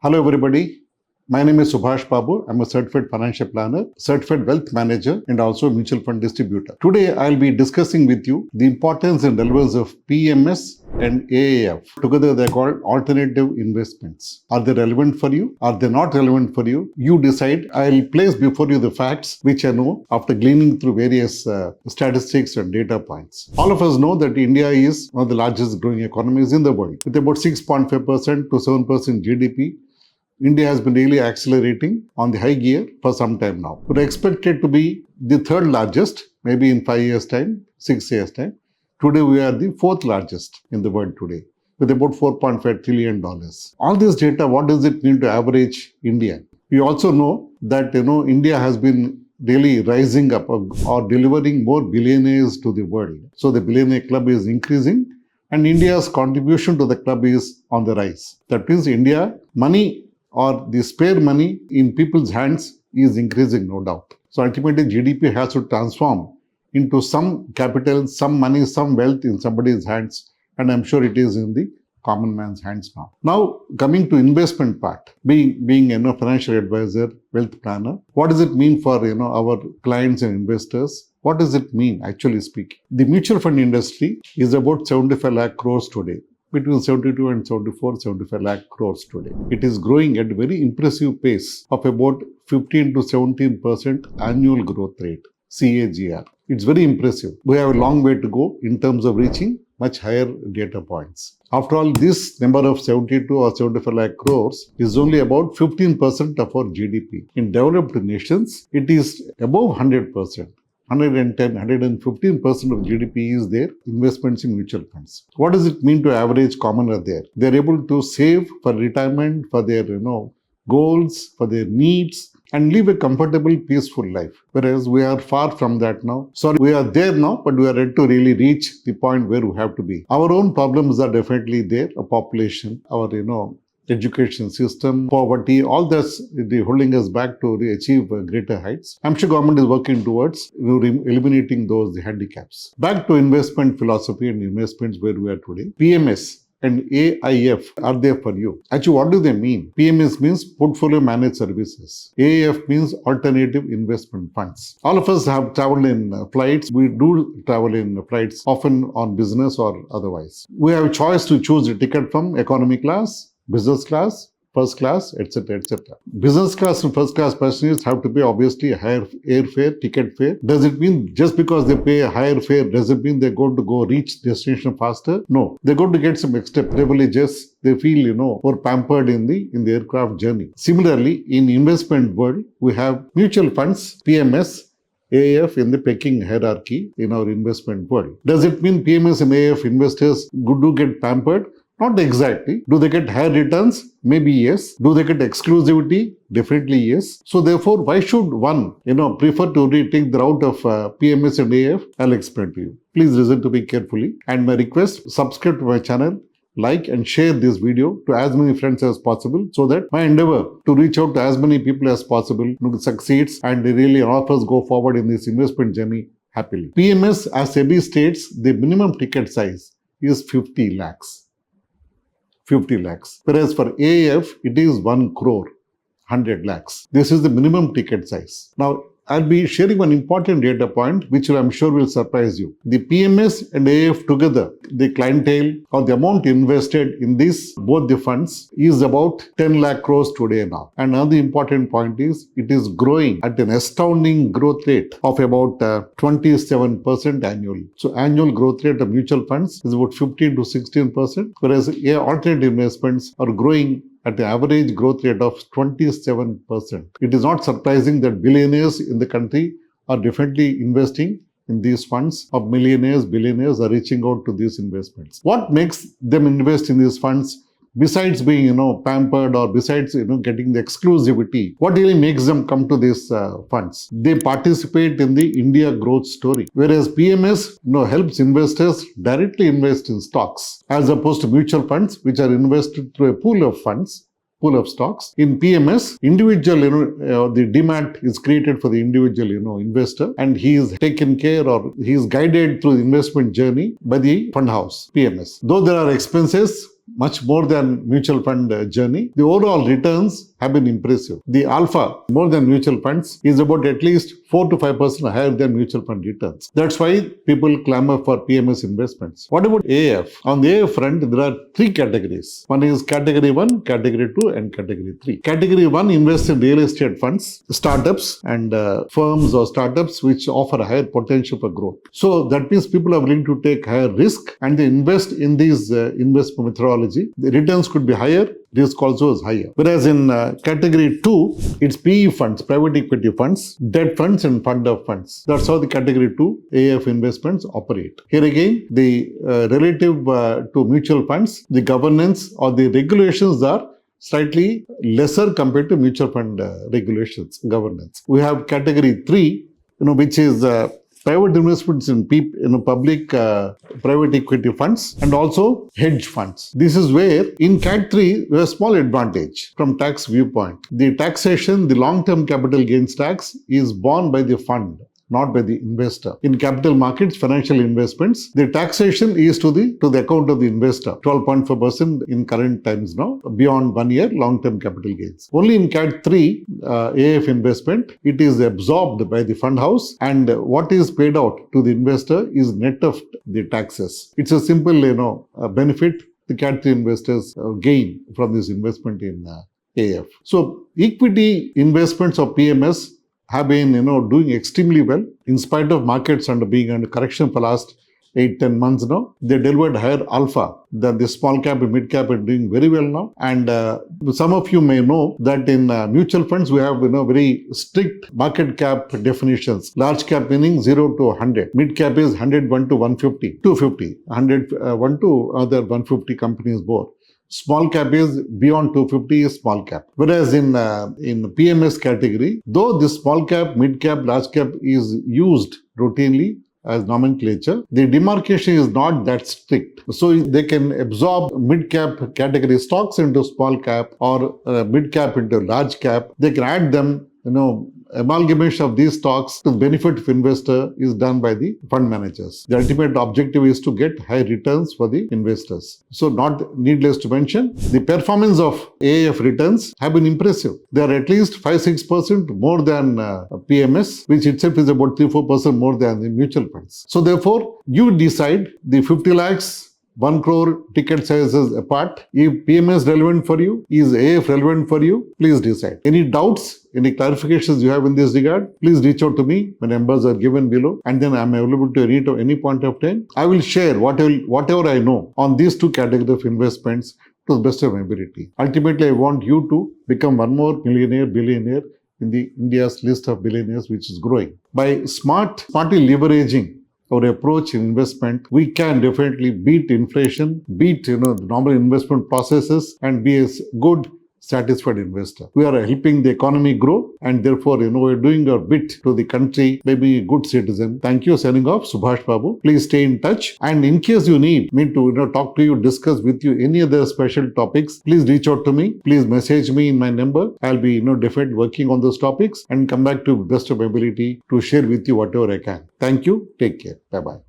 Hello everybody. My name is Subhash Babu. I'm a certified financial planner, certified wealth manager, and also a mutual fund distributor. Today, I'll be discussing with you the importance and relevance of PMS and AIF. Together, they're called alternative investments. Are they relevant for you? Are they not relevant for you? You decide. I'll place before you the facts which I know after gleaning through various statistics and data points. All of us know that India is one of the largest growing economies in the world with about 6.5% to 7% GDP. India has been really accelerating on the high gear for some time now. We're expected to be the third largest, maybe in 5 years' time, 6 years' time. Today, we are the fourth largest in the world today, with about $4.5 trillion. All this data, what does it mean to average India? We also know that, India has been really rising up or delivering more billionaires to the world. So the billionaire club is increasing and India's contribution to the club is on the rise. That means India, money or the spare money in people's hands is increasing, no doubt. So ultimately, GDP has to transform into some capital, some money, some wealth in somebody's hands. And I'm sure it is in the common man's hands now. Now, coming to investment part, being a financial advisor, wealth planner, what does it mean for our clients and investors? What does it mean, actually speaking? The mutual fund industry is about 75 lakh crores today. Between 72 and 75 lakh crores today. It is growing at a very impressive pace of about 15 to 17% annual growth rate, CAGR. It's very impressive. We have a long way to go in terms of reaching much higher data points. After all, this number of 72 or 75 lakh crores is only about 15% of our GDP. In developed nations, it is above 100%. 110, 115% of GDP is their investments in mutual funds. What does it mean to average commoner there? They're able to save for retirement, for their goals, for their needs, and live a comfortable, peaceful life. Whereas we are far from that now. Sorry, we are there now, but we are ready to really reach the point where we have to be. Our own problems are definitely there, a population, our education system, poverty, all that's holding us back to achieve greater heights. I'm sure government is working towards eliminating those handicaps. Back to investment philosophy and investments where we are today. PMS and AIF are there for you. Actually, what do they mean? PMS means Portfolio Managed Services. AIF means Alternative Investment Funds. All of us have traveled in flights. We do travel in flights, often on business or otherwise. We have a choice to choose a ticket from economy class, business class, first class, etc., etc. Business class and first class passengers have to pay obviously a higher airfare, ticket fare. Does it mean just because they pay a higher fare, does it mean they're going to go reach destination faster? No. They're going to get some extra privileges. They feel, more pampered in the aircraft journey. Similarly, in investment world, we have mutual funds, PMS, AIF in the pecking hierarchy in our investment world. Does it mean PMS and AIF investors do get pampered? Not exactly. Do they get higher returns? Maybe yes. Do they get exclusivity? Definitely yes. So therefore, why should one, prefer to retake the route of PMS and AIF? I'll explain to you. Please listen to me carefully. And my request, subscribe to my channel, like and share this video to as many friends as possible so that my endeavor to reach out to as many people as possible succeeds and really all of us go forward in this investment journey happily. PMS, as SEBI states, the minimum ticket size is 50 lakhs. 50 lakhs. Whereas for AIF, it is 1 crore, 100 lakhs. This is the minimum ticket size. Now, I'll be sharing one important data point, which I'm sure will surprise you. The PMS and AIF together, the clientele or the amount invested in both the funds is about 10 lakh crores today now. And another important point is, it is growing at an astounding growth rate of about 27% annually. So annual growth rate of mutual funds is about 15 to 16%, whereas alternative investments are growing at the average growth rate of 27%. It is not surprising that billionaires in the country are definitely investing in these funds, or millionaires, billionaires are reaching out to these investments. What makes them invest in these funds? Besides being, pampered or besides, getting the exclusivity, what really makes them come to these funds? They participate in the India growth story. Whereas PMS, helps investors directly invest in stocks as opposed to mutual funds, which are invested through a pool of funds, pool of stocks. In PMS, individual, the demat is created for the individual, investor, and he is taken care or he is guided through the investment journey by the fund house, PMS. Though there are expenses, much more than mutual fund journey. The overall returns have been impressive. The alpha, more than mutual funds, is about at least 4 to 5% higher than mutual fund returns. That's why people clamor for PMS investments. What about AIF? On the AIF front, there are three categories. One is category 1, category 2, and category 3. Category 1 invests in real estate funds, startups, and firms or startups which offer a higher potential for growth. So that means people are willing to take higher risk and they invest in these investment methodology. The returns could be higher, risk also is higher. Whereas in category 2, it's PE funds, private equity funds, debt funds, and fund of funds. That's how the category 2 AIF investments operate. Here again, the relative to mutual funds, the governance or the regulations are slightly lesser compared to mutual fund regulations, governance. We have category 3, which is private investments in public private equity funds and also hedge funds. This is where in Cat 3, we have a small advantage from tax viewpoint. The taxation, the long-term capital gains tax is borne by the fund, not by the investor. In capital markets, financial investments, the taxation is to the account of the investor, 12.4% in current times now, beyond 1 year long-term capital gains. Only in Cat 3 AIF investment, it is absorbed by the fund house, and what is paid out to the investor is net of the taxes. It's a simple benefit the Cat 3 investors gain from this investment in AIF. So equity investments of PMS have been doing extremely well in spite of markets being under correction for last 8-10 months now. They delivered higher alpha than the small cap and mid cap are doing very well now. And some of you may know that in mutual funds we have very strict market cap definitions. Large cap meaning 0 to 100. Mid cap is 101 to 150, 250, 101 to other 150 companies more. Small cap is beyond 250 is small cap. Whereas in PMS category, though the small cap, mid cap, large cap is used routinely as nomenclature, the demarcation is not that strict. So they can absorb mid cap category stocks into small cap or mid cap into large cap. They can add them, amalgamation of these stocks to the benefit of investor is done by the fund managers. The ultimate objective is to get high returns for the investors. So not needless to mention, the performance of AIF returns have been impressive. They are at least 5-6% more than PMS, which itself is about 3-4% more than the mutual funds. So therefore, you decide the 50 lakhs 1 crore ticket sizes apart. If PMS relevant for you, is AIF relevant for you, please decide. Any doubts, any clarifications you have in this regard, please reach out to me. My numbers are given below, and then I am available to read at any point of time. I will share whatever I know on these two categories of investments to the best of my ability. Ultimately, I want you to become one more millionaire, billionaire in the India's list of billionaires, which is growing. By smartly leveraging our approach in investment, we can definitely beat inflation, beat the normal investment processes, and be a good, satisfied investor. We are helping the economy grow, and therefore, we're doing our bit to the country, maybe a good citizen. Thank you. Signing off, Subhash Babu. Please stay in touch, and in case you need me to talk to you, discuss with you any other special topics, please reach out to me. Please message me in my number. I'll be definitely working on those topics and come back to best of my ability to share with you whatever I can. Thank you. Take care. Bye bye.